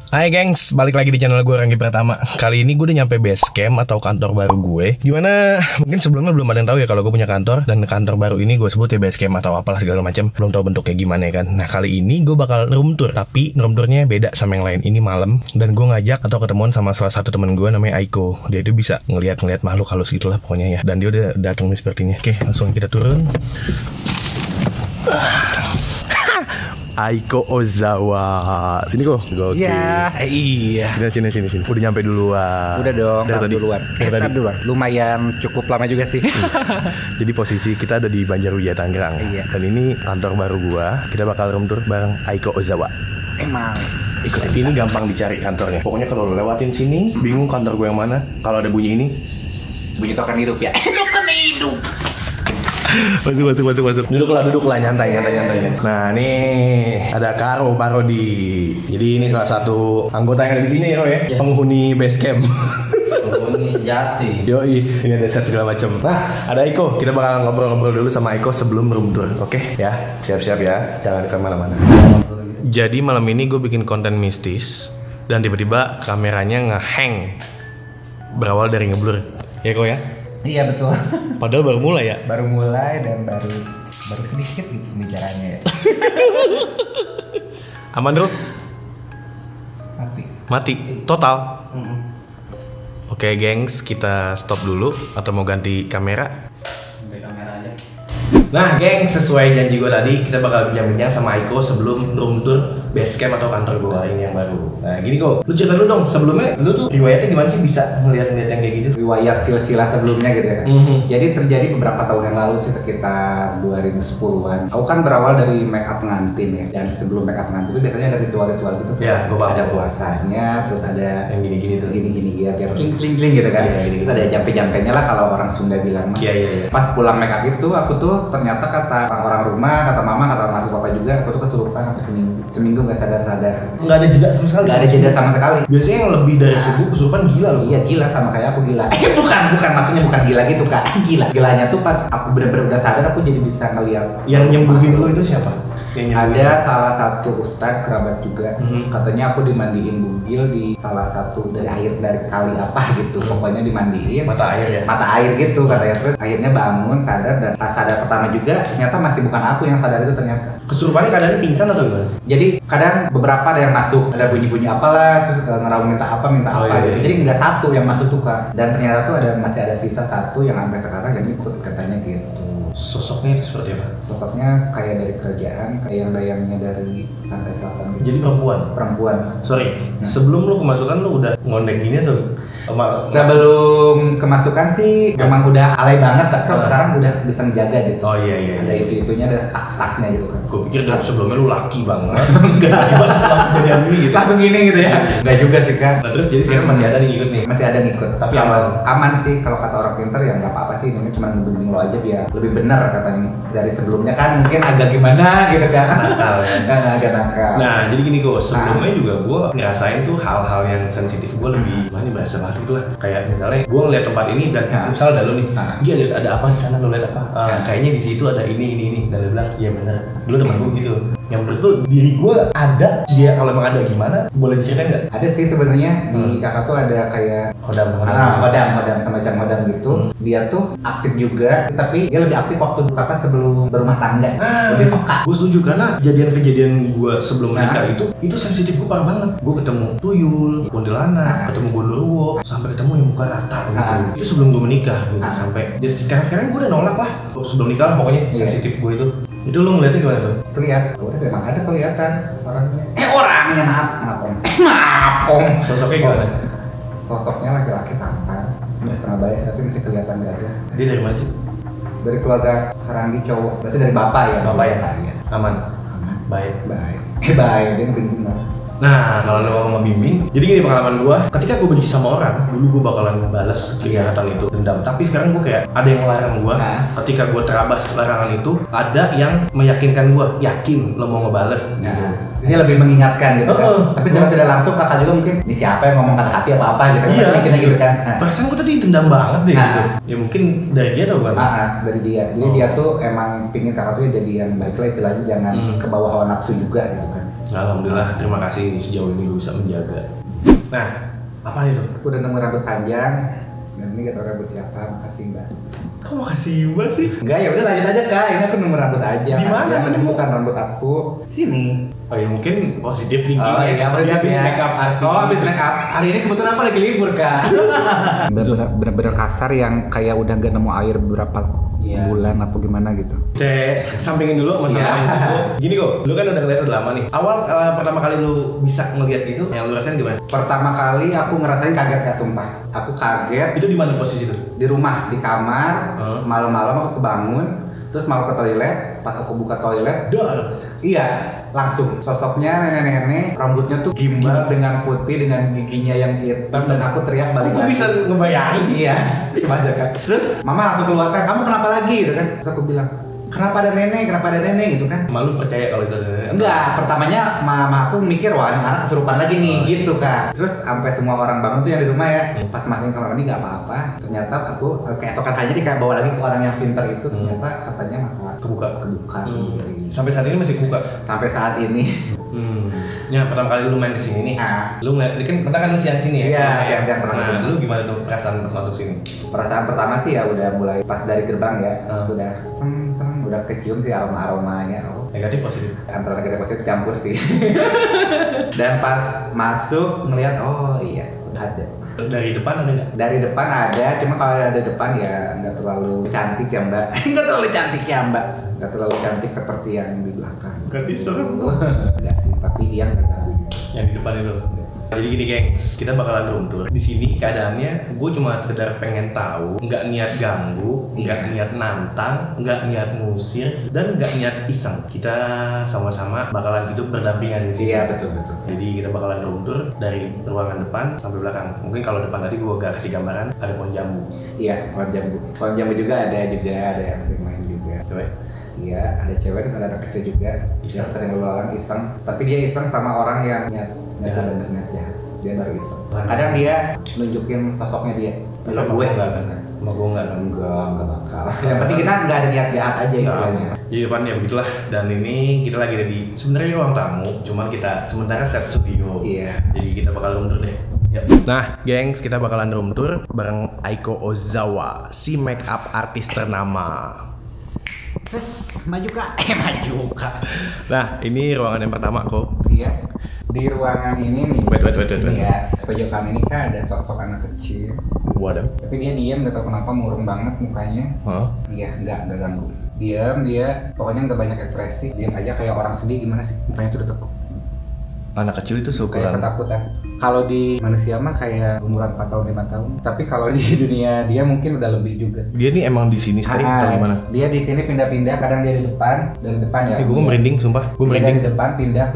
Hai gengs, balik lagi di channel gue Ranggi Pratama. Kali ini gue udah nyampe base camp atau kantor baru gue. Dimana mungkin sebelumnya belum ada yang tahu ya kalau gue punya kantor. Dan kantor baru ini gue sebut ya base camp atau apalah segala macam. Belum tahu bentuknya gimana ya kan. Nah kali ini gue bakal room tour. Tapi room tournya beda sama yang lain. Ini malam. Dan gue ngajak atau ketemuan sama salah satu teman gue namanya Aiko. Dia itu bisa ngeliat makhluk halus gitulah pokoknya ya. Dan dia udah datang nih sepertinya. Oke, langsung kita turun. Aiko Ozawa. Sini kok. Oke. Iya. Sini. Udah nyampe duluan. Udah dong, dari duluan. Tadi. Duluan. Lumayan cukup lama juga sih. Jadi posisi kita ada di Banjarwijaya Tangerang. Iya. Dan ini kantor baru gua. Kita bakal room tour bareng Aiko Ozawa. Emang. Ikutin. Ini gampang dicari kantornya. Pokoknya kalau lo lewatin sini, bingung kantor gua yang mana. Kalau ada bunyi ini, Bunyi token hidup ya. Token hidup. Masuk. Duduklah nyantai. Nah, nih ada Karo Parodi. Jadi ini salah satu anggota yang ada di sini ya, Ro ya. Penghuni base camp. Penghuni sejati. Yoi, ini ada set segala macam. Nah, ada Aiko. Kita bakal ngobrol-ngobrol dulu sama Aiko sebelum room tour. Oke, ya. Siap-siap ya. Jangan kemana-mana. Jadi malam ini gue bikin konten mistis dan tiba-tiba kameranya ngehang. Berawal dari ngeblur. Ya, Ko ya? Iya betul. Padahal baru mulai ya. Baru mulai dan baru sedikit gitu pembicaranya ya. Aman, Bro? Mati. Total. Oke, gengs, kita stop dulu atau mau ganti kamera? Ganti kamera aja. Nah, geng, sesuai janji gue tadi, kita bakal bincang-bincang sama Aiko sebelum room tour base camp atau kantor gue ini yang baru. Nah, gini kok, lu cerita dulu dong, sebelumnya lu tuh riwayatnya gimana sih bisa ngeliat-ngeliat yang kayak gitu? Riwayat silsilah sebelumnya gitu ya. Jadi terjadi beberapa tahun yang lalu sih, sekitar 2010-an. Aku kan berawal dari make up pengantin ya. Dan sebelum make up pengantin itu biasanya ada ritual-ritual gitu. Ya, gua paham. Ada puasanya, terus ada Yang gini-gini tuh. gini ya, biar kling gitu kan. Iya, gini-gini. Terus ada jampe-jampenya lah kalau orang Sunda bilang mah. Iya. Pas pulang make up itu, aku tuh ternyata kata orang rumah, kata mama, kata mama papa juga, aku tuh kesurupan sampai seminggu nggak sadar. Nggak ada jeda sama sekali? Nggak ada jeda sama sekali. Biasanya yang lebih dari subuh kesurupan gila loh. Iya gila, sama kayak aku gila. Bukan maksudnya bukan gila gitu kak. Gilanya tuh pas aku bener-bener udah sadar, aku jadi bisa ngeliat. Yang nyembuhin lu itu siapa? Ada salah satu ustadz kerabat juga, katanya aku dimandiin bugil di salah satu dari air dari kali apa gitu, pokoknya dimandiin Mata air ya? mata air gitu katanya. Terus akhirnya bangun sadar, dan pas sadar pertama juga ternyata masih bukan aku yang sadar itu ternyata. Kesurupannya keadaannya pingsan atau gimana? Jadi kadang beberapa ada yang masuk, ada bunyi-bunyi apalah, terus ngeraung minta apa gitu. Jadi nggak satu yang masuk tuh kak, dan ternyata tuh masih ada sisa satu yang sampai sekarang yang ikut katanya gitu. Sosoknya itu seperti apa? Sosoknya kayak dari kerajaan, kayak yang dayangnya dari pantai selatan gitu. Jadi perempuan? Sorry, sebelum lu kemasukan lu udah ngondek gini atau? Sebelum kemasukan sih memang udah alay banget, tapi sekarang udah bisa ngejaga gitu. Oh iya. Ada itu-itunya, ada stuck-stucknya gitu kan. Gue pikir dari sebelumnya lu laki banget. Enggak. Tiba setelah kejadian ini gitu. Langsung gini gitu ya. Enggak juga sih kan. Nah, terus jadi sekarang masih ada nih ngikut nih. Masih ada ngikut. Tapi aman sih, kalau kata orang pintar ya nggak apa-apa sih. Ini cuma ngebimbing lo aja biar lebih benar katanya. Dari sebelumnya kan mungkin agak gimana gitu kan. Nakal ya. Agak nakal. Nah, jadi gini kok, sebelumnya juga gue ngerasain tuh hal-hal yang sensitif gue lebih mana bahasa baru gitu lah. Kayak misalnya gue ngeliat tempat ini dan misal ada lo nih, dia ada apa di sana, lo lihat apa? Kayaknya di situ ada ini. Dan dia bilang, iya benar. Dulu temen gue gitu. Yang menurut lo diri gue ada, dia kalau emang ada gimana, boleh diceritain nggak? Ada sih sebenarnya di kakak tuh ada kayak Hodam semacam hodam gitu. Dia tuh aktif juga, tapi dia lebih aktif waktu kakak sebelum berumah tangga. Lebih peka. Gue setuju karena kejadian-kejadian gue sebelum menikah itu sensitif gue parah banget. Gue ketemu tuyul, kuntilanak, ketemu gondorwo, sampai ketemu yang muka rata gitu. Itu sebelum gue menikah gitu. Sampai jadi sekarang gue udah nolak lah. Sebelum nikah lah pokoknya sensitif gue itu. Itu lo ngeliatnya gimana tuh? Terlihat, emang ada kelihatan orangnya. Maaf om. Sosoknya gimana? Sosoknya laki-laki tampan, setengah baris tapi masih kelihatan aja. Dia dari mana sih? Dari keluarga Karanggi cowok, berarti dari bapak ya? Bapak ya? Iya. Aman? Baik. Baik, dia ngebimbing banget. Nah, kalau lo mau membimbing, jadi gini pengalaman gue, ketika gue benci sama orang, dulu gue bakalan ngebales kejahatan itu, dendam. Tapi sekarang gue kayak ada yang melarang gue, ketika gue terabas larangan itu, ada yang meyakinkan gue, yakin lo mau ngebales. Ini lebih mengingatkan gitu kan. Tapi secara tidak langsung kakak juga mungkin, ini siapa yang ngomong kata hati apa gitu kan? Iya. Gitu kan. Perasaan gue tadi dendam banget deh gitu. Ya mungkin dari dia atau bukan? Dari dia. Jadi dia tuh emang pingin kakak tuh jadi yang baik lah istilahnya, jangan ke bawah hawa nafsu juga gitu kan. Alhamdulillah, terima kasih sejauh ini lu bisa menjaga. Nah, apa itu? Aku udah nemu rambut panjang. Dan ini gak tau rambut siapa, makasih mbak. Kok makasih mbak sih? Enggak, ya udah lanjut aja kak. Ini aku nemu rambut aja. Di mana? Yang bukan rambut aku. Sini. Oh ya mungkin positif thinking Oh iya, dia habis ya. make up artis. Oh, habis make up. Hari ini kebetulan aku lagi libur kak. Bener-bener kasar yang kayak udah gak nemu air beberapa bulan apa gimana gitu. Cek, sampingin dulu masalah itu. Gini kok, lu kan udah ngeliat udah lama nih. Awal pertama kali lu bisa ngeliat itu, yang lu rasain gimana? Pertama kali aku ngerasain kaget kak, sumpah. Aku kaget. Itu di mana posisi itu? Di rumah, di kamar. Malam-malam aku kebangun, terus mau ke toilet. Pas aku buka toilet, iya, langsung sosoknya nenek-nenek, rambutnya tuh gimbal dengan putih, dengan giginya yang hitam, dan aku teriak balik Kok lagi. bisa ngebayangin? Iya, kebaca kan. Terus mama langsung keluar kan, kamu kenapa lagi gitu kan? Terus aku bilang, kenapa ada nenek gitu kan? Malu percaya kalau itu nenek? Enggak, pertamanya mama aku mikir, wah ini anak kesurupan lagi nih, gitu kan. Terus sampai semua orang bangun tuh yang di rumah ya, pas masukin kamar mandi nggak apa-apa. Ternyata aku keesokan harinya kayak bawa lagi ke orang yang pintar itu, ternyata katanya masalah kebuka sendiri. Sampai saat ini masih buka? Sampai saat ini. Ya pertama kali lu main kesini nih, lu ngeliat, kan lu siang sini ya? Iya, siang pernah kesini. Nah, lu gimana tuh perasaan pas masuk sini? Perasaan pertama sih ya udah mulai pas dari gerbang ya, udah udah kecium sih aromanya. Negatif positif? Antara negatif positif campur sih. Dan pas masuk ngeliat, oh iya udah ada. Dari depan ada nggak? Dari depan ada, cuma kalau ada depan ya nggak terlalu cantik ya mbak. Nggak terlalu cantik ya mbak. Nggak terlalu cantik seperti yang di belakang. Ganti serem. Enggak sih, tapi dia nggak ganggu. Yang di depan itu. Jadi gini gengs, kita bakalan room tour. Di sini keadaannya, gue cuma sekedar pengen tahu, nggak niat ganggu, nggak niat nantang, nggak niat ngusir, dan nggak niat iseng. Kita sama-sama bakalan hidup berdampingan di sini. Iya betul. Jadi kita bakalan room tour dari ruangan depan sampai belakang. Mungkin kalau depan tadi gue gak kasih gambaran, ada pohon jambu. Iya, pohon jambu. Pohon jambu juga ada yang sering main juga. Cewek. Iya, ada cewek, terus ada anak kecil juga yang sering berlalang iseng. Tapi dia iseng sama orang yang niat jahat. Dia baru iseng. Kadang dia nunjukin sosoknya dia. Kalau gue enggak bakal. Yang penting kita nggak ada niat jahat aja istilahnya. Jadi depan ya begitulah. Dan ini kita lagi ada di sebenarnya ruang tamu, cuman kita sementara set studio. Iya. Jadi kita bakal room tour deh. Nah, gengs, kita bakalan room tour bareng Aiko Ozawa, si make up artis ternama. Terus maju kak. Nah, ini ruangan yang pertama kok. Iya. Di ruangan ini nih. Wait. Ini ya. Pojokan ini kan ada sosok anak kecil. Waduh. Tapi dia diam, nggak tahu kenapa murung banget mukanya. Iya, nggak ganggu. Diam dia, pokoknya nggak banyak ekspresi. Diam aja kayak orang sedih gimana sih? Mukanya tuh udah tekuk. Anak kecil itu Kayak seukuran. ketakutan. Kalau di manusia mah kayak umuran 4 tahun 5 tahun. Tapi kalau di dunia dia mungkin udah lebih juga. Dia nih emang di sini stay atau gimana? Dia di sini pindah-pindah, kadang dia di depan, dari depan ya. Gue merinding, sumpah. Gue Dia merinding. dari depan pindah,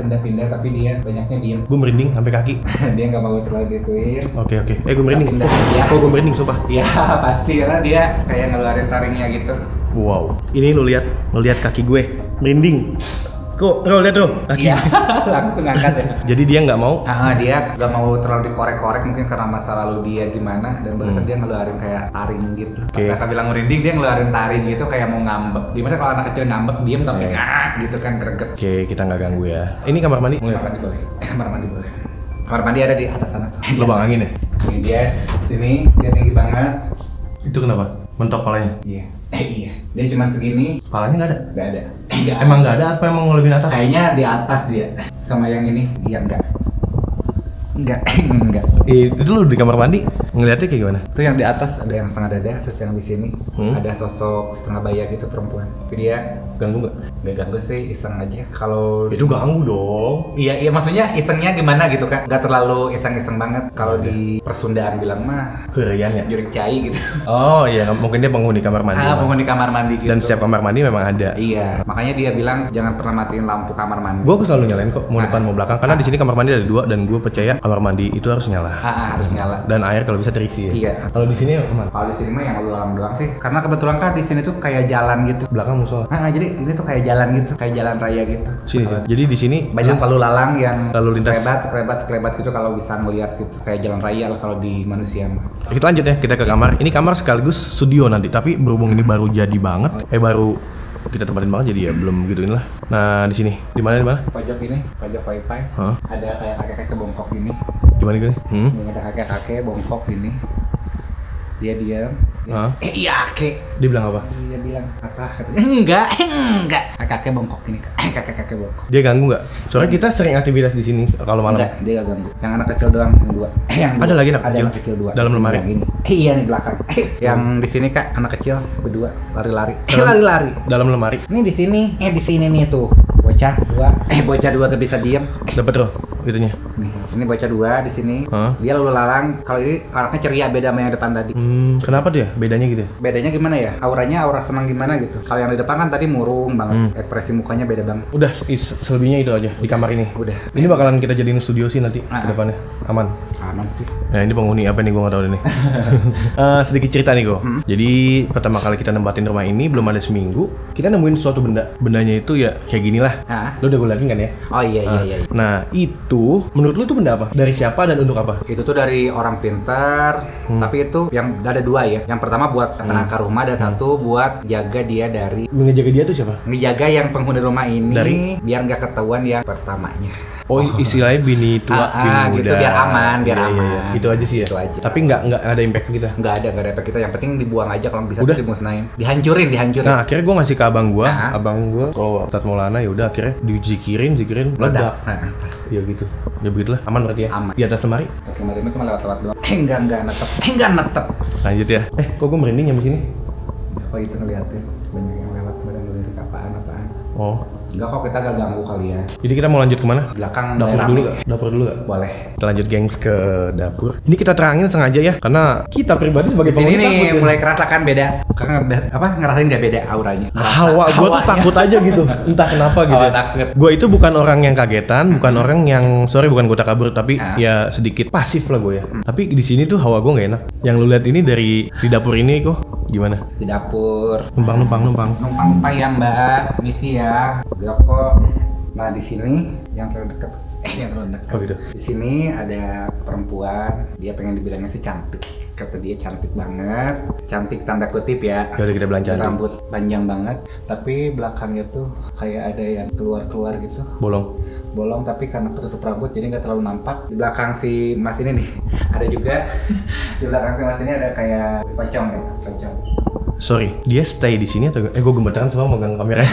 tapi dia banyaknya diam. Gue merinding sampai kaki. Dia nggak mau terlalu gituin. Oke. Gue merinding. Pindah aja. Kok gue merinding, sumpah. Iya pasti karena dia kayak ngeluarin taringnya gitu. Wow. Ini lu lihat kaki gue merinding. Kok, lihat tuh kaki. Iya, langsung angkat ya. Jadi dia nggak mau. Dia nggak mau terlalu dikorek-korek mungkin karena masa lalu dia gimana dan barusan dia ngeluarin kayak taring gitu. Oke. Pas kakak bilang merinding dia ngeluarin taring gitu kayak mau ngambek. Gimana kalau anak kecil ngambek diem tapi gitu kan greget. Oke, kita nggak ganggu ya. Ini kamar mandi. Kamar mandi boleh. Kamar mandi boleh. Kamar mandi ada di atas sana. Lubang angin ya? Ini dia, sini dia tinggi banget. Itu kenapa? Mentok palanya? Iya. Iya. Dia cuma segini. Palanya nggak ada? Nggak ada. Emang nggak ada apa emang ngelebihin atas? Kayaknya di atas dia. Sama yang ini, iya enggak. Enggak. Itu lu di kamar mandi ngeliatnya kayak gimana? Itu yang di atas ada yang setengah dada, terus yang di sini ada sosok setengah baya gitu perempuan. Tapi dia Ganggu nggak? nggak ganggu sih, iseng aja. Kalau Itu ganggu dong. iya maksudnya isengnya gimana gitu kan? Nggak terlalu iseng banget. Kalau di persundaan bilang mah Kerian ya? jurik cai gitu. Oh iya, mungkin dia penghuni kamar mandi. Penghuni kamar mandi gitu. Dan setiap kamar mandi memang ada. Iya, makanya dia bilang jangan pernah matiin lampu kamar mandi. Gue selalu nyalain kok, mau depan mau belakang. Karena di sini kamar mandi ada 2 dan gue percaya kamar mandi itu harus nyala. Harus nyala. Dan air kalau bisa terisi ya. Iya. Kalau di sini aman. Kalau di sini mah yang lalu lalang doang sih. Karena kebetulan kan di sini tuh kayak jalan gitu. Belakang musola. Jadi ini tuh kayak jalan gitu, kayak jalan raya gitu. Sini. Jadi di sini Banyak lalu lalang yang Lalu lintas. sekelebat gitu kalau bisa ngeliat gitu. Kayak jalan raya lah kalau di manusia mah. Kita lanjut ya, kita ke kamar. Ini kamar sekaligus studio nanti, tapi berhubung ini baru jadi banget, baru kita tempatin banget jadi ya belum gituin lah. Nah di sini, di mana? Pojok ini, pojok wifi. Hah? Ada kayak kakek-kakek bongkok ini. Gimana gini? Ini ada kakek-kakek bongkok ini. Dia diam. Hah? Iya kek. Dia bilang apa? Dia bilang apa? Katanya enggak. Kakek bongkok ini, kakek bongkok. Dia ganggu nggak? Soalnya kita sering aktivitas di sini kalau malam. Enggak, dia gak ganggu. Yang anak kecil doang, yang dua. Ada lagi anak ada kecil? anak kecil dua. Dalam lemari? Yang ini. Iya di belakang. Yang di sini kak, anak kecil berdua lari-lari. Lari-lari. Dalam lemari. Ini di sini nih tuh. Bocah dua gak bisa diem. Dapat tuh gitunya. Nih, ini bocah dua di sini. Hah? Dia lalu lalang. Kalau ini anaknya ceria, beda sama yang depan tadi. Kenapa dia? Bedanya gitu? Bedanya gimana ya? Auranya aura senang gimana gitu. Kalau yang di depan kan tadi murung banget. Ekspresi mukanya beda banget. Udah, selebihnya itu aja di kamar ini. Udah. Ini bakalan kita jadiin studio sih nanti ke depannya. Aman. Aman sih. Nah ini penghuni apa nih gue gak tau nih. Sedikit cerita nih gue. Jadi pertama kali kita nempatin rumah ini belum ada seminggu, kita nemuin suatu benda. Bendanya itu ya kayak gini lah. Lo udah gue liatin kan ya? Oh iya. Nah itu menurut lo itu benda apa? Dari siapa dan untuk apa? Itu tuh dari orang pintar, tapi itu yang ada dua ya. Yang pertama buat penangkar rumah dan satu buat jaga dia dari Menjaga dia tuh siapa? ngejaga yang penghuni rumah ini Dari? biar nggak ketahuan yang pertamanya. Oh istilahnya bini tua, bini gitu muda. biar aman, biar Iya, aman. iya. Itu aja sih ya. Itu aja. Tapi nggak ada impact ke kita. Nggak ada efek kita. Yang penting dibuang aja kalau bisa Udah. tuh dimusnahin. Dihancurin. Nah akhirnya gue ngasih ke abang gue, Nah. abang gue kalau Ustadz Maulana ya udah akhirnya dizikirin meledak. Nah, Ya gitu. Ya begitulah. Aman berarti ya. Aman. Di atas lemari. kemarin itu cuma lewat-lewat doang. Enggak netep. Lanjut ya. Kok gue merinding nyampe sini? Oh itu ngeliatin banyak yang lewat pada ngelirik apaan. Oh. Enggak kok, kita gak ganggu kali ya. Jadi kita mau lanjut kemana? Belakang Dapur rame. dulu gak? Dapur dulu gak? Boleh. Kita lanjut gengs ke dapur. Ini kita terangin sengaja ya, karena kita pribadi sebagai Di sini penghuni nih takut ya. mulai kerasakan beda. Karena ngerasain gak beda auranya. Hawa gue tuh Hawanya. takut aja gitu, entah kenapa gitu. Hawa takut. Gue itu bukan orang yang kagetan, bukan orang yang bukan gue takabur, tapi Ah. ya sedikit pasif lah gue ya. Tapi di sini tuh hawa gue nggak enak. Yang lu lihat ini di dapur ini kok gimana? Di dapur. Numpang. Numpang ya mbak, misi ya. Joko. Nah di sini yang terlalu dekat. Oh gitu. Di sini ada perempuan, dia pengen dibilangnya sih cantik. Kata dia cantik banget, cantik tanda kutip ya. Yaudah kita bilang cantik. Rambut panjang banget, tapi belakangnya tuh kayak ada yang keluar gitu. Bolong tapi karena ketutup rambut jadi nggak terlalu nampak. Di belakang si Mas ini nih ada juga. Di belakang si Mas ini ada kayak pocong. Sorry, dia stay di sini atau gue gemeteran semua megang kamera.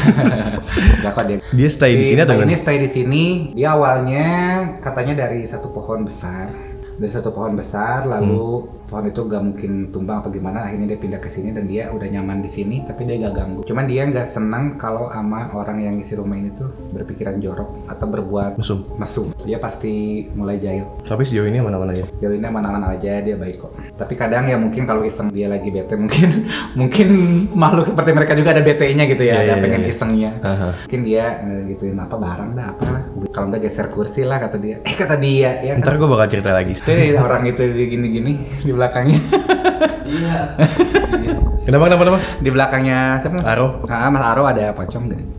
Enggak kok dia. Dia stay di sini atau Mbak ini gimana? stay di sini. Dia awalnya katanya dari satu pohon besar. Lalu pohon itu gak mungkin tumbang apa gimana, akhirnya dia pindah ke sini dan dia udah nyaman di sini, tapi dia gak ganggu. Cuman dia nggak senang kalau sama orang yang isi rumah ini tuh berpikiran jorok atau berbuat mesum. Dia pasti mulai jahil. Tapi sejauh ini mana-mana ya. Sejauh ini mana-mana aja, dia baik kok. Tapi kadang ya mungkin kalau iseng dia lagi bete, mungkin makhluk seperti mereka juga ada bete-nya gitu ya, ada pengen isengnya. Mungkin dia gituin apa barang dah apa. Kalau nggak geser kursi lah kata dia. Ya. Ntar gue bakal cerita lagi. Orang itu gini-gini di belakangnya. Iya. Kenapa? Di belakangnya siapa? Aro Mas Aro ada pocong nggak?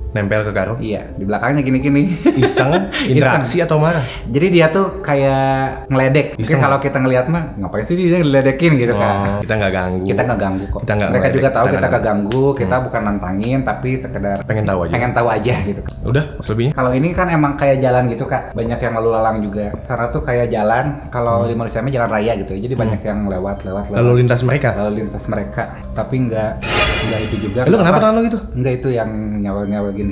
nempel ke Karo. Iya, di belakangnya gini-gini. Iseng, interaksi atau marah? Jadi dia tuh kayak ngeledek. Mungkin Iseng. kalau kita ngelihat mah ngapain sih dia ngeledekin gitu kan. Kita nggak ganggu. Kita nggak ganggu kok. Kita nggak Mereka ngeledek, juga tahu kita kita nggak nggak ganggu. Kita bukan nantangin, tapi sekedar pengen tahu aja. gitu. Udah, selebihnya. Kalau ini kan emang kayak jalan gitu kak, banyak yang lalu lalang juga. Karena tuh kayak jalan, kalau di manusia mah jalan raya gitu. Jadi banyak yang lewat. Lalu lintas mereka. Lalu lintas mereka. Tapi nggak itu juga. Lu kenapa tangan lu gitu? Enggak, itu yang nyawa gini.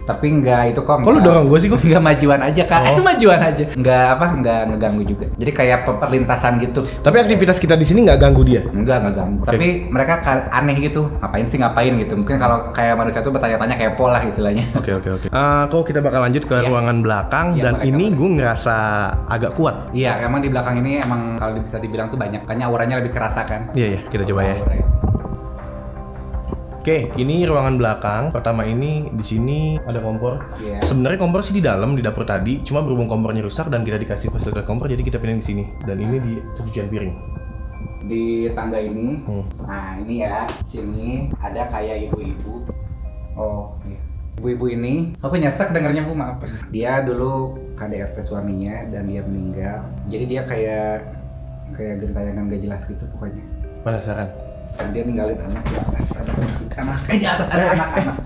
Tapi enggak itu kok. Kok lu dorong gue sih kok? Enggak, majuan aja kak. Oh. Majuan aja. Enggak ngeganggu juga. Jadi kayak perlintasan gitu. Tapi aktivitas kita di sini nggak ganggu dia. Enggak ganggu. Oke. Tapi mereka aneh gitu. Ngapain gitu. Mungkin kalau kayak manusia tuh bertanya-tanya kepo lah istilahnya. Oke. Kok kita bakal lanjut ke Iya. ruangan belakang Iya, dan mereka ini boleh. gue ngerasa agak kuat. Iya, emang di belakang ini emang kalau bisa dibilang tuh banyak. Kayaknya auranya lebih kerasa kan. Iya, kita coba ya. Aura. Oke, ini ruangan belakang. Pertama ini di sini ada kompor. Iya. Sebenarnya kompor sih di dalam di dapur tadi, cuma berhubung kompornya rusak dan kita dikasih fasilitas kompor, jadi kita pindahin di sini. Dan ini di pencucian piring. Di tangga ini, Hmm. nah ini ya, sini ada kayak ibu-ibu. Oh, iya. Ibu-ibu ini, aku nyesek dengernya bu, maaf. Dia dulu KDRT suaminya dan dia meninggal. Jadi dia kayak gentayangan gak jelas gitu pokoknya. Penasaran? Dan dia ninggalin anak di atas, ada anak. Di atas ada anak-anak.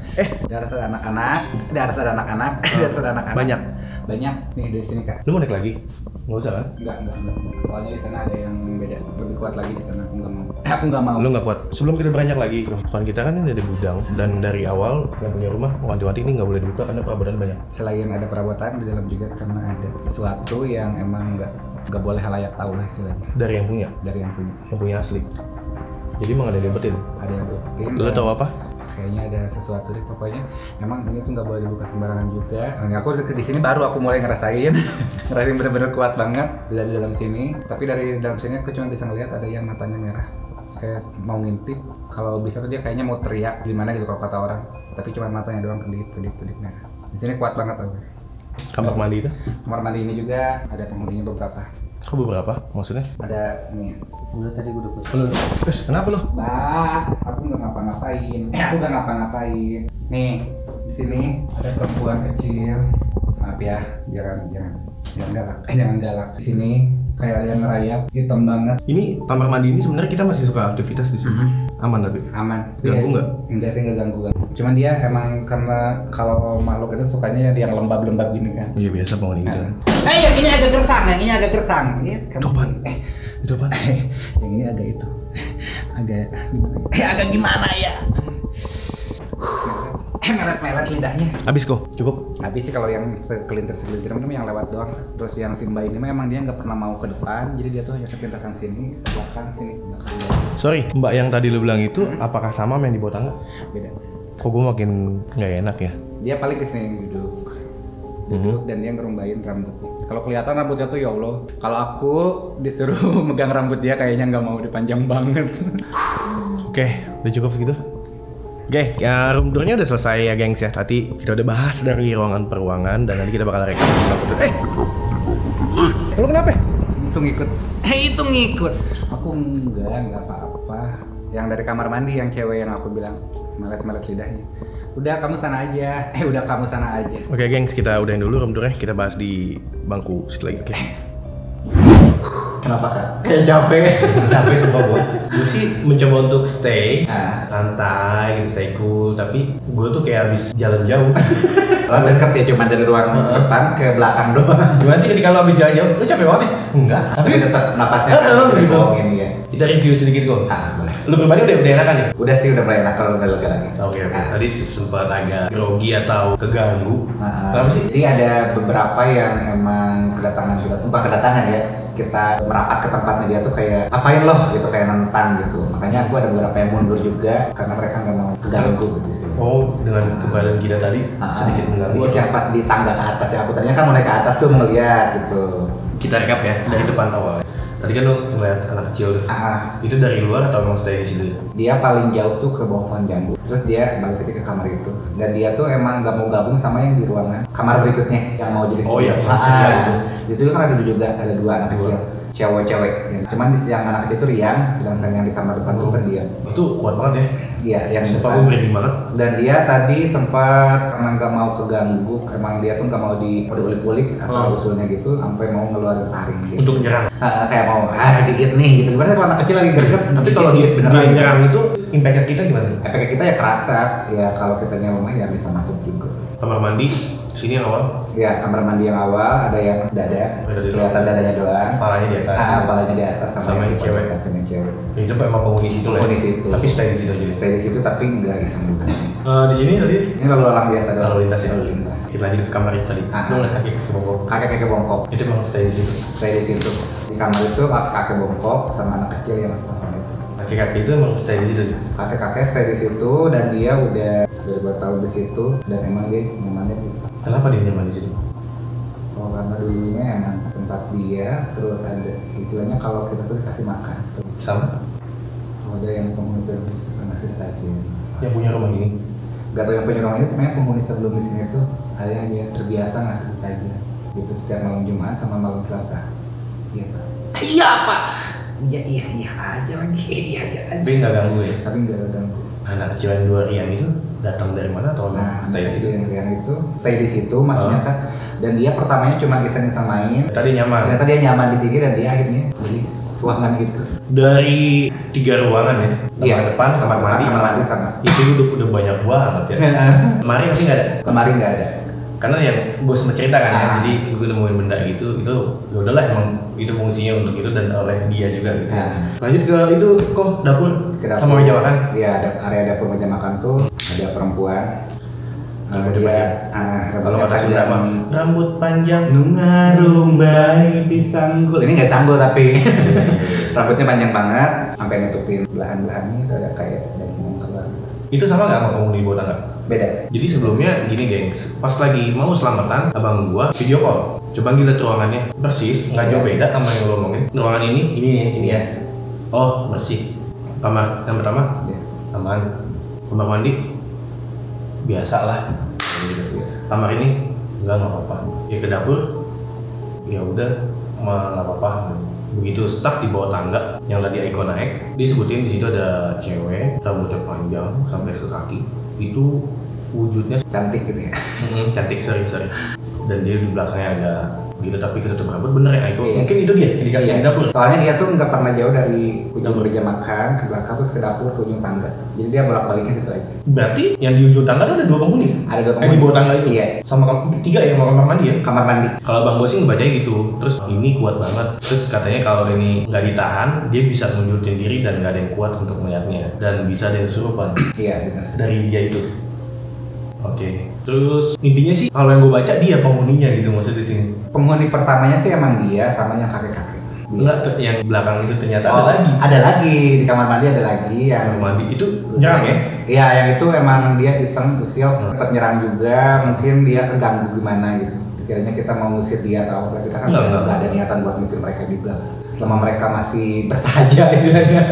Di atas ada anak-anak. Di atas ada anak-anak. Di atas ada anak-anak. Banyak. Banyak nih dari sini kak. Lu mau naik lagi? Nggak usah kan? Enggak. Soalnya di sana ada yang beda, lebih kuat lagi di sana. Aku nggak mau. Lu nggak kuat. Sebelum kita beranjak lagi, depan kita kan ini ada gudang dan dari awal yang punya rumah wanti-wanti ini nggak boleh dibuka karena perabotan banyak. Selain ada perabotan di dalam juga karena ada sesuatu yang emang nggak boleh halayak tahu lah istilahnya. Dari yang punya, yang punya asli. Jadi emang ada yang diumpetin. Ada yang diumpetin. Lu tahu apa? Kayaknya ada sesuatu deh pokoknya. Emang ini tuh nggak boleh dibuka sembarangan juga. Nah, aku di sini baru aku mulai ngerasain bener-bener kuat banget dari dalam sini. Tapi dari dalam sini aku cuma bisa ngeliat ada yang matanya merah, kayak mau ngintip. Kalau bisa tuh dia kayaknya mau teriak gimana gitu kalau kata orang. Tapi cuma matanya doang kedip merah. Di sini kuat banget aku. Kamar mandi itu? Kamar mandi ini juga ada penghuninya beberapa. Kok beberapa? Maksudnya? Ada nih. Udah tadi gue udah Kenapa lu? Aku nggak ngapa-ngapain. Aku nggak ngapa-ngapain. Nih, di sini ada perempuan kecil. Maaf ya, jangan galak. Di sini kayak ada yang ngerayap, hitam banget. Ini kamar mandi ini sebenarnya kita masih suka aktivitas di sini. Aman tapi? Aman. Ganggu nggak? Enggak sih, nggak ganggu. Cuman dia emang karena kalau makhluk itu sukanya yang lembab-lembab gini kan. Iya biasa penghuni gitu. Yang ini agak gersang, Iya kan? Itu apaan? Itu apaan? Yang ini agak itu. Agak gimana ya? Melet-melet lidahnya. Habis kok? Cukup? Habis sih kalau yang segelintir itu yang lewat doang. Terus yang Simba ini memang dia nggak pernah mau ke depan, jadi dia tuh hanya sepintasan sini, belakang sini, belakang. Sorry, Mbak yang tadi lu bilang itu apakah sama sama yang di bawah tangga? Beda. Kok gue makin nggak enak ya? Dia paling kesini duduk dan dia ngerumbain rambutnya. Kalau kelihatan rambutnya tuh ya Allah. Kalau aku disuruh megang rambut dia kayaknya nggak mau, dipanjang banget. Oke, udah cukup segitu. Oke, ya room tournya udah selesai ya gengs ya. Tadi kita udah bahas dari ruangan per ruangan dan nanti kita bakal rekam. Lu kenapa? Itu ngikut. Aku enggak apa-apa. Yang dari kamar mandi yang cewek yang aku bilang melet-melet lidahnya. Udah kamu sana aja. Oke gengs, kita udahin dulu room tournya. Kita bahas di bangku situ lagi. Oke. Kenapa kak? Kayak capek Sumpah gue sih mencoba untuk stay santai gitu, stay cool. Tapi gue tuh kayak habis jalan jauh. Lo deket ya, cuma dari ruang depan ke belakang doang. Gimana sih ketika lo habis jalan jauh? Lo capek banget ya? Enggak. Tapi tetap napasnya gitu. Gini ya. Kita review sedikit kok. Boleh. Lo pribadi udah enakan ya? Udah sih, udah mulai enak kalau udah lega lagi. Oke. Tadi sempat agak grogi atau keganggu. Kenapa sih? Jadi ada beberapa yang emang bukan kedatangan ya. Kita merapat ke tempatnya dia tuh kayak apain loh gitu, kayak nentang gitu. Makanya aku ada beberapa yang mundur juga karena mereka nggak mau keganggu gitu sih. Oh, dengan kebadan kita tadi sedikit mengganggu. Sedikit yang pas di tangga ke atas ya. Aku tadinya kan mau naik ke atas tuh melihat gitu. Kita rekap ya dari depan awal. Tadi kan lo ngeliat anak kecil tuh. Itu dari luar atau emang stay di situ? Dia paling jauh tuh ke bawah pohon jambu. Terus dia balik ke kamar itu. Dan dia tuh emang nggak mau gabung sama yang di ruangan kamar berikutnya yang mau jadi itu kan ada juga, ada dua anak kecil, cewek-cewek. Cuman di yang anak kecil itu Rian, sedangkan yang di kamar depan tuh kan dia. Itu kuat banget ya? Iya, yang sumpah gue merinding banget. Dan dia tadi sempat karena nggak mau keganggu, emang dia tuh nggak mau diulik-ulik asal usulnya gitu, sampai mau ngeluarin taring gitu. Untuk menyerang? Kayak mau gigit nih gitu. Gimana kalau anak kecil lagi greget? Tapi kalau dia menyerang itu impact kita gimana? Efek kita ya kerasa. Ya kalau kita nyewa rumah ya bisa masuk juga. Kamar mandi sini yang awal? Ya, kamar mandi yang awal ada yang dada, kelihatan dadanya doang. Palanya di atas. Palanya di atas sama yang cewek. Itu emang penghuni situ lah. Penghuni situ. Tapi stay di situ aja. Stay di situ tapi nggak iseng juga. Di sini tadi? Ini lalu lalang biasa doang. Lalu lintas ya. Kita lanjut ke kamar itu tadi. Lu ngeliat kakek bongkok. Kakek bongkok. Itu emang stay di situ. Stay di situ. Di kamar itu kakek bongkok sama anak kecil yang sepasang itu. Kakek itu emang stay di situ. Kakek stay di situ dan dia udah berbuat tahun di situ dan emang dia nyamannya gitu. Kenapa dia nyaman di situ? Oh, karena dulunya emang tempat dia, terus ada istilahnya kalau kita tuh dikasih makan. Sama? Ada yang penghuni ngasih saja. Yang punya rumah ini? Gak tau yang punya rumah ini, pokoknya penghuni sebelum di sini tuh ada yang dia terbiasa ngasih saja. Gitu setiap malam Jumat sama malam Selasa. Iya Pak. Iya Pak. Iya aja lagi. Iya aja. Tapi nggak ganggu ya? Tapi nggak ganggu. Anak kecil yang dua Rian itu datang dari mana atau stay di situ? Yang itu stay di situ maksudnya kan. Dan dia pertamanya cuma iseng-iseng main. Tadi nyaman. Ternyata dia nyaman di sini dan dia akhirnya beli ruangan gitu. Dari 3 ruangan ya. Kamar Iya. depan, kamar mandi, Kamar mandi sama. itu udah banyak banget ya. Kemarin tapi nggak ada. Kemarin nggak ada. Karena yang gue sempat cerita kan ya, Ah. jadi gue nemuin benda gitu, itu ya udahlah emang itu fungsinya untuk itu dan oleh dia juga gitu. Ah. Lanjut ke itu kok dapur, Ke dapur. sama meja makan. Iya, ada area dapur meja makan tuh ada perempuan. Rambut Dia Kalau rambutnya kata Sunda panjang. mah, rambut panjang nungarumbai disanggul. Ini nggak sanggul tapi rambutnya panjang banget sampai nutupin belahan-belahannya itu ada kayak daging keluar. Itu sama nggak sama penghuni bawah tangga? Beda. Jadi sebelumnya gini gengs, pas lagi mau selamatan, abang gua video call. Coba lihat ruangannya, persis, nggak jauh Iya. beda sama yang lo omongin. Ruangan ini ya. Iya. Oh bersih. Kamar yang pertama Iya. aman. Kamar mandi biasa lah. Gitu. Kamar ini nggak apa-apa. Ya ke dapur, ya udah nggak apa-apa. Begitu stuck di bawah tangga yang tadi Aiko naik, disebutin di situ ada cewek rambutnya panjang sampai ke kaki. Itu wujudnya Cantik gitu ya. cantik, sorry. Dan dia di belakangnya ada gitu tapi ketutup rambut, bener ya Aiko? Iya. Mungkin itu dia yang di dapur. Soalnya dia tuh nggak pernah jauh dari ujung Dapur. meja makan ke belakang terus ke dapur ke ujung tangga. Jadi dia bolak-baliknya situ aja. Berarti yang di ujung tangga tuh ada 2 penghuni? Ada 2 Di penghuni. bawah tangga itu? Iya. Sama 3 ya, sama kamar mandi ya? Kamar mandi. Kalau bang gue sih ngebacanya gitu, terus ini kuat banget. Terus katanya kalau ini nggak ditahan, dia bisa nunjukin diri dan nggak ada yang kuat untuk melihatnya. Dan bisa ada yang kesurupan Iya benar. dari dia itu. Oke. Terus intinya sih kalau yang gue baca dia penghuninya gitu maksudnya di sini. Penghuni pertamanya sih emang dia sama yang kakek-kakek. Dia. Enggak, yang belakang itu ternyata Oh, ada lagi. Ada lagi di kamar mandi ada lagi yang Kamar mandi itu nyerang ya? Iya, yang itu emang dia iseng usil sempat nyerang juga, mungkin dia keganggu gimana gitu. Kiranya kita mau ngusir dia atau apa, kita kan Enggak. nggak ada niatan buat ngusir mereka juga. Selama mereka masih bersahaja istilahnya.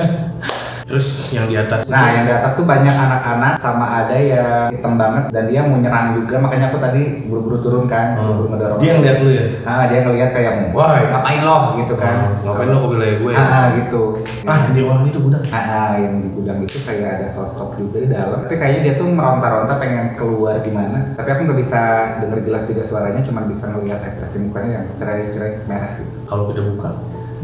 Terus yang di atas. Nah, yang di atas tuh banyak anak-anak sama ada yang hitam banget dan dia mau nyerang juga, makanya aku tadi buru-buru turun kan, buru-buru ngedorong. Dia ngeliat lu ya? Nah, dia ngeliat kayak, wah ngapain lo gitu kan. Ngapain lo ke wilayah gue? Gitu. Di ruangan itu gudang. Yang di gudang itu kayak ada sosok juga di dalam. Tapi kayaknya dia tuh meronta-ronta pengen keluar gimana. Tapi aku nggak bisa denger jelas juga suaranya, cuma bisa ngelihat ekspresi mukanya yang cerai-cerai merah gitu. Kalau kita buka,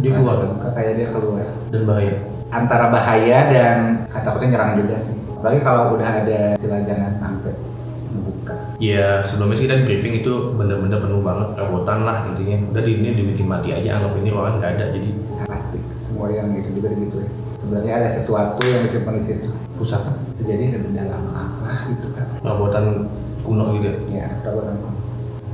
dia keluar Buka kayak dia keluar. dan bahaya. Antara bahaya dan takutnya nyerang juga sih. Apalagi kalau udah ada istilah jangan sampai ngebuka. Ya sebelumnya sih kita briefing itu bener-bener penuh banget perawatan lah intinya. Udah di ini dibikin mati aja, anggap ini ruangan nggak ada jadi Pasti semua yang gitu juga gitu ya. Sebenarnya ada sesuatu yang disimpan di situ. pusaka. Jadi ada benda lama apa gitu kan? Perabotan kuno gitu ya. Ya, perawatan.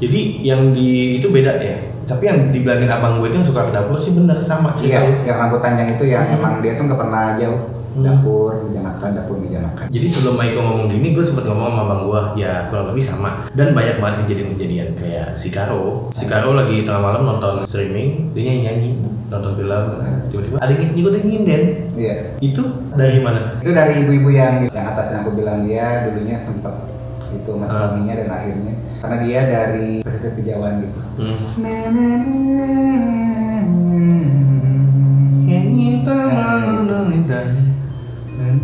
Jadi yang di itu beda ya. Tapi yang dibilangin abang gue itu yang suka ke dapur sih bener sama. Iya, yang rambut panjang itu yang emang dia tuh nggak pernah jauh. Dapur, meja makan. Jadi sebelum Maiko ngomong gini, gue sempet ngomong sama abang gue, ya kurang lebih sama. Dan banyak banget kejadian-kejadian kayak si Karo lagi tengah malam nonton streaming, dia nyanyi, nonton film, tiba-tiba ada yang ngikutin nyinden. Iya. Itu dari mana? Itu dari ibu-ibu yang atas yang aku bilang dia dulunya sempat itu mas suaminya dan akhirnya karena dia dari pesisir kejauhan gitu.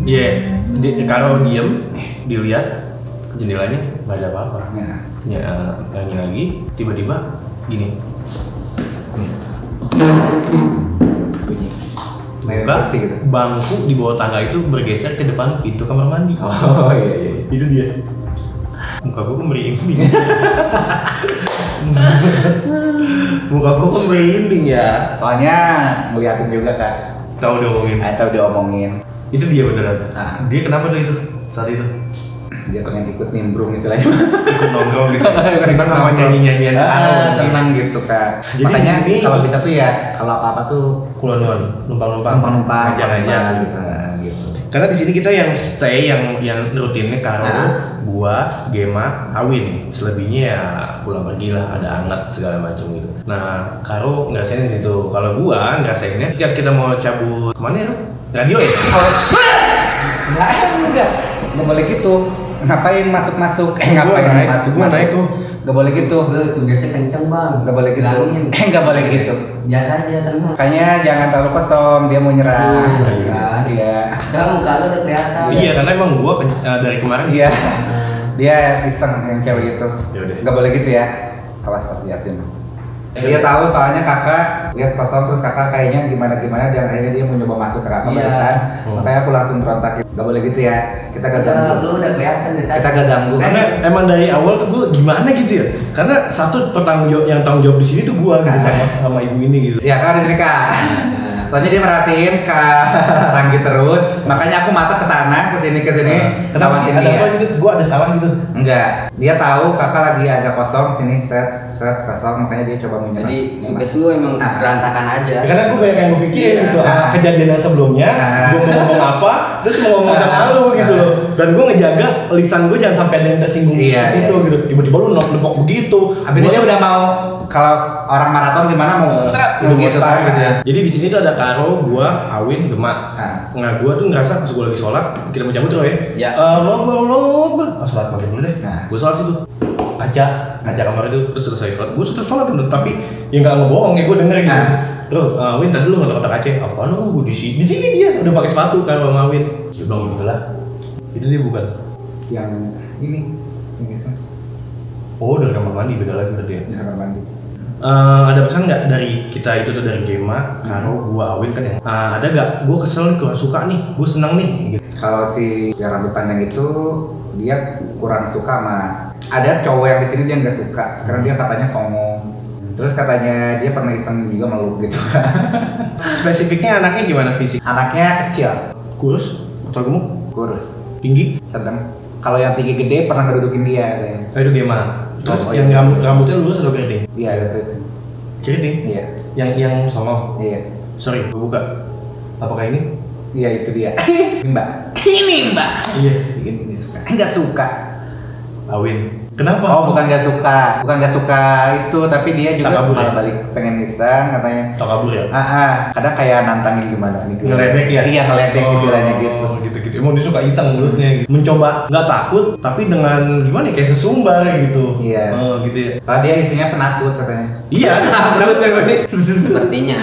Iya, Karo diem, dilihat jendelanya nggak ada apa-apa. Nah, Ya, nyanyi lagi, tiba-tiba gini. bunyi. Main Buka, bersih gitu. bangku di bawah tangga itu bergeser ke depan pintu kamar mandi. Oh iya. Itu dia. Muka gue merinding. Muka gue merinding ya. Soalnya ngeliatin juga kan. Tahu diomongin. Atau diomongin. Itu dia beneran. Ah. Dia kenapa tuh itu saat itu? Dia pengen ikut nimbrung istilahnya. Ikut nongkrong gitu. Ikut Sama nongkrong. nyanyi-nyanyian. Tenang gitu kan. Jadi Makanya di sini- kalau bisa tuh ya kalau apa-apa tuh Kulon-kulon, numpang-numpang, numpang-numpang ngajak-ngajak. gitu. Gitu. Karena di sini kita yang stay yang rutinnya Karo, Ah. gua, Gema, Awin. Selebihnya ya pulang pergi lah, ada anget segala macam gitu. Nah, Karo ngerasain di situ. Kalau gua ngerasainnya ketika kita mau cabut kemana ya? Radio ya? Enggak boleh gitu. Ngapain masuk-masuk? Ngapain Gua naik, masuk-masuk? gua naik tuh. Nggak boleh gitu. Sugesnya kenceng bang. Nggak boleh gitu. Bilangin. Nggak boleh gitu. Biasa aja tenang. Makanya jangan terlalu kosong, dia mau nyerang. Kan. Iya. Udah muka lu udah kelihatan. Iya, karena emang gua dari kemarin. Iya. Dia iseng yang cewek itu. Yaudah. Nggak boleh gitu ya. Awas hati-hatin. Dia tahu soalnya kakak lihat kosong terus kakak kayaknya gimana dan akhirnya dia mau nyoba masuk ke kakak Iya. barisan. Makanya aku langsung berontak. Gak boleh gitu ya. Kita gak Ya, ganggu. lu udah kelihatan deh tadi. Kita gak ganggu. Karena emang dari awal tuh gue gimana gitu ya. Karena satu yang tanggung jawab di sini tuh gue gitu, sama ibu ini gitu. Ya kan Rizrika. Soalnya dia merhatiin Kak Ranggi terus, makanya aku mata ke sana, ke sini. Kenapa sih? Ada apa gitu? Gue ada salah gitu? Enggak, dia tahu kakak lagi agak kosong sini set kosong, makanya dia coba menyerang. Jadi tugas lu emang berantakan aja. Ya, karena gue banyak yang gue pikirin gitu, kejadian yang sebelumnya, gue mau ngomong apa, terus mau ngomong sama lu gitu loh. Dan gue ngejaga lisan gue jangan sampai ada yang tersinggung di situ gitu. Tiba-tiba lu nepok begitu. Abis dia udah mau, kalau orang maraton gimana mau seret Udah gitu start gitu ya. kan. Jadi di sini tuh ada Karo, gua, Awin, Gema. Nah, gua tuh ngerasa pas gua lagi sholat, kita mau cabut tuh ya. Ya. Allah, sholat maghrib dulu deh. Nah. Gua sholat situ. Kaca kamar itu terus selesai sholat. Gua sudah sholat bener, tapi ya nggak ngebohong ya, gua denger gitu. Terus, Win tadi lu kata Aceh, apaan lu gua di sini? Di sini dia udah pakai sepatu Karo sama Win. Dia bilang gitu lah. Itu dia bukan. Yang ini sana. Oh, dari kamar mandi beda lagi tadi ya. Di kamar mandi. Ada pesan nggak dari kita itu tuh, dari Gema, Karo, gua, Awin kan ya? Ada nggak? Gua kesel nih, kurang suka nih, gua seneng nih. Gitu. Kalau si yang rambut panjang itu dia kurang suka sama ada cowok yang di sini dia nggak suka karena dia katanya songong. Terus katanya dia pernah iseng juga meluk gitu. Spesifiknya anaknya gimana fisik? Anaknya kecil, Kurus atau gemuk? kurus, Tinggi? sedang. Kalau yang tinggi gede pernah ngedudukin dia katanya. Itu Gema. Terus Oh, yang iya. rambutnya lurus atau keriting? Iya gitu. Keriting? Iya. Yang songong? Iya. Sorry, gua buka. Apakah ini? Iya itu dia. Ini Mbak. Ini Mbak. Iya. Ini suka. Enggak suka. Awin. Kenapa? Oh, bukan nggak suka itu, tapi dia juga Tak kabur malah ya? balik pengen iseng katanya. Atau kabur ya? Kadang kayak nantangin gimana gitu. Ngeledek ya? Iya, ngeledek istilahnya gitu. Gitu. Emang dia suka iseng mulutnya gitu. Mencoba nggak takut, tapi dengan gimana ya, kayak sesumbar gitu. Iya. Gitu ya. Kalau dia isinya penakut katanya. Iya, takut ya. Sepertinya.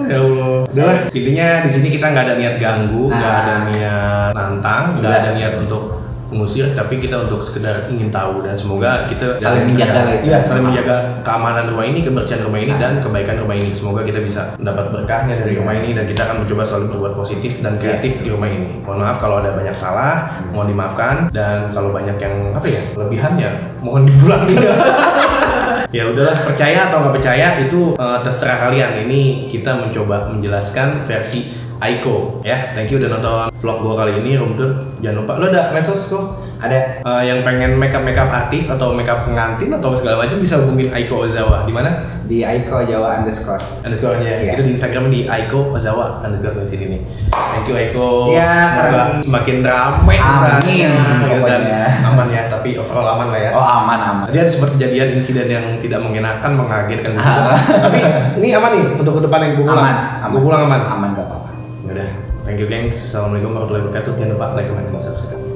Ya Allah. Udahlah, intinya di sini kita nggak ada niat ganggu, nggak ada niat nantang, nggak ada niat untuk mengusir, tapi kita untuk sekedar ingin tahu, dan semoga kita Saling menjaga lah, iya, saling menjaga keamanan rumah ini, kebersihan rumah ini, dan kebaikan rumah ini. Semoga kita bisa mendapat berkahnya dari rumah ini, dan kita akan mencoba selalu berbuat positif dan kreatif di rumah ini. Mohon maaf kalau ada banyak salah, mohon dimaafkan, dan kalau banyak yang apa ya, kelebihannya mohon diulangi. Ya udahlah, percaya atau nggak percaya itu terserah kalian. Ini kita mencoba menjelaskan versi Aiko ya. Thank you udah nonton vlog gua kali ini, room tour. Jangan lupa, lo ada medsos kok? Ada. Yang pengen makeup artis atau makeup pengantin atau segala macam bisa hubungin Aiko Ozawa. Di mana? Di Aiko Jawa underscore. Underscore-nya. Iya. Itu di Instagram di Aiko Ozawa underscore di sini nih. Thank you Aiko. Iya, Semoga keren. semakin ramai Amin, usahanya. Dan pokoknya. aman ya, tapi overall aman lah ya. Oh aman. Tadi ada sempat kejadian insiden yang tidak mengenakan, mengagetkan gitu. Tapi ini aman nih untuk ke depan yang gue pulang. Aman. Gue pulang aman. Aman gak apa-apa. Udah. Thank you gengs. Assalamualaikum warahmatullahi wabarakatuh. Jangan lupa like, comment, dan subscribe.